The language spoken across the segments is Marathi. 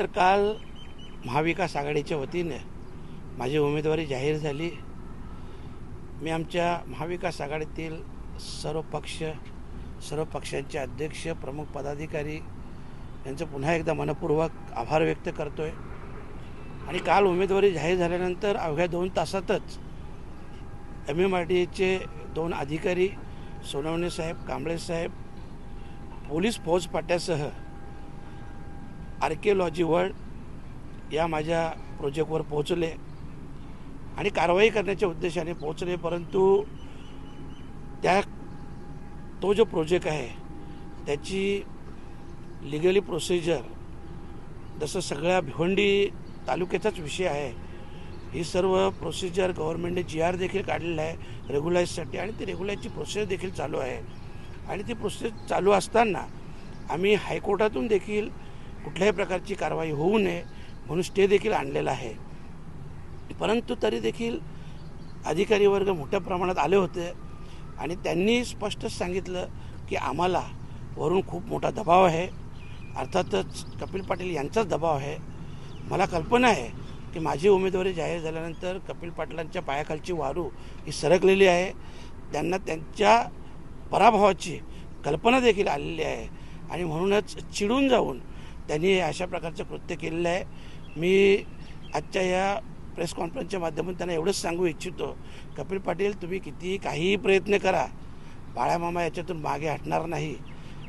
तर काल महाविकास आघाडीच्या वतीने माझी उमेदवारी जाहीर झाली। मी आमच्या महाविकास आघाडीतील सर्व पक्षांचे अध्यक्ष, प्रमुख पदाधिकारी यांचं पुन्हा एकदा मनपूर्वक आभार व्यक्त करतोय। आणि काल उमेदवारी जाहीर झाल्यानंतर अवघ्या 2 तासातच MMRDAचे 2 अधिकारी सोनवणे साहेब, कांबळे साहेब, पोलीस फौजफाट्यासह आर्किओलॉजी वर्ल्ड या माझ्या प्रोजेक्टवर पोहोचले आणि कारवाई करण्याच्या उद्देशाने पोहोचले। परंतु तो जो प्रोजेक्ट आहे त्याची लिगली प्रोसिजर, जसं सगळ्या भिवंडी तालुक्याचाच विषय आहे, ही सर्व प्रोसिजर गव्हर्नमेंटने GR देखील काढलेला आहे रेग्युलाइजसाठी, आणि ती रेग्युलाइजची प्रोसेस देखील चालू आहे। आणि ती प्रोसेस चालू असताना आम्ही हायकोर्टातून देखील कुठल्याही प्रकारची कारवाई होऊ नये म्हणून स्टे देखील आणलेला आहे। परंतु तरी देखील अधिकारी वर्ग मोठ्या प्रमाणात आले होते आणि त्यांनी स्पष्टच सांगितलं की आम्हाला वरून खूप मोठा दबाव आहे, अर्थातच कपिल पाटील यांचाच दबाव आहे। मला कल्पना आहे की माझी उमेदवारी जाहीर झाल्यानंतर कपिल पाटलांच्या पायाखालची वारू ही सरकलेली आहे, त्यांना त्यांच्या पराभवाची कल्पना देखील आलेली आहे आणि म्हणूनच चिडून जाऊन त्यांनी अशा प्रकारचं कृत्य केलेलं आहे। मी आजच्या या प्रेस कॉन्फरन्सच्या माध्यमातून त्यांना एवढंच सांगू इच्छितो, कपिल पाटील तुम्ही कितीही काहीही प्रयत्न करा, बाळामामा याच्यातून मागे हटणार नाही।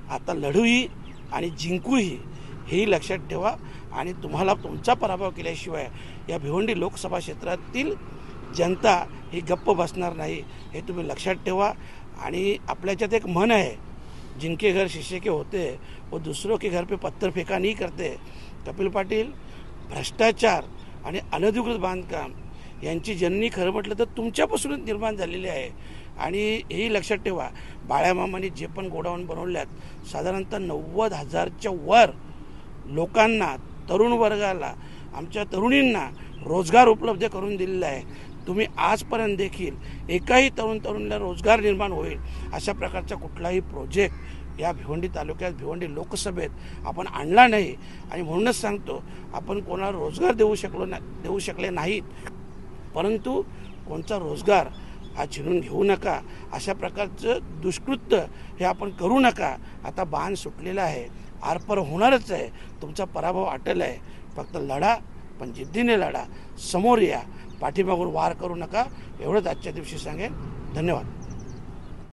आता लढूही आणि जिंकूही हेही लक्षात ठेवा आणि तुम्हाला तुमचा पराभव केल्याशिवाय या भिवंडी लोकसभा क्षेत्रातील जनता ही गप्प बसणार नाही, हे तुम्ही लक्षात ठेवा। आणि आपल्याच्यात एक म्हण आहे, जिनके घर शीशे के होते वो दूसरों के घर पे पत्थर फेंका नहीं करते। कपिल पाटील, भ्रष्टाचार आणि अनधिकृत बांधकाम यांची जननी खरं म्हटलं तर तुमच्यापासूनच निर्माण झालेली आहे। आणि हेही लक्षात ठेवा, बाळामामांनी जे पण गोडाऊन बनवल्यात साधारणतः 90,000च्या वर लोकांना, तरुण वर्गाला, आमच्या तरुणींना रोजगार उपलब्ध करून दिलेला आहे। तुम्ही आजपर्यंत देखील एकाही तरुणीला रोजगार निर्माण होईल अशा प्रकारचा कुठलाही प्रोजेक्ट या भिवंडी तालुक्यात, भिवंडी लोकसभेत आपण आणला नाही। आणि म्हणूनच सांगतो, आपण कोणाला रोजगार देऊ शकले नाहीत, परंतु कोणता रोजगार हा छीनून घेऊ नका, अशा प्रकारचं दुष्कृत्य हे आपण करू नका। आता बाण सुटलेला आहे, आरपार होणारच आहे, तुमचा पराभव अटल आहे। फक्त लढा, पण जिद्दीने लढा, समोर या, पाठीमागून वार करू नका, एवढंच आजच्या दिवशी सांगेन। धन्यवाद।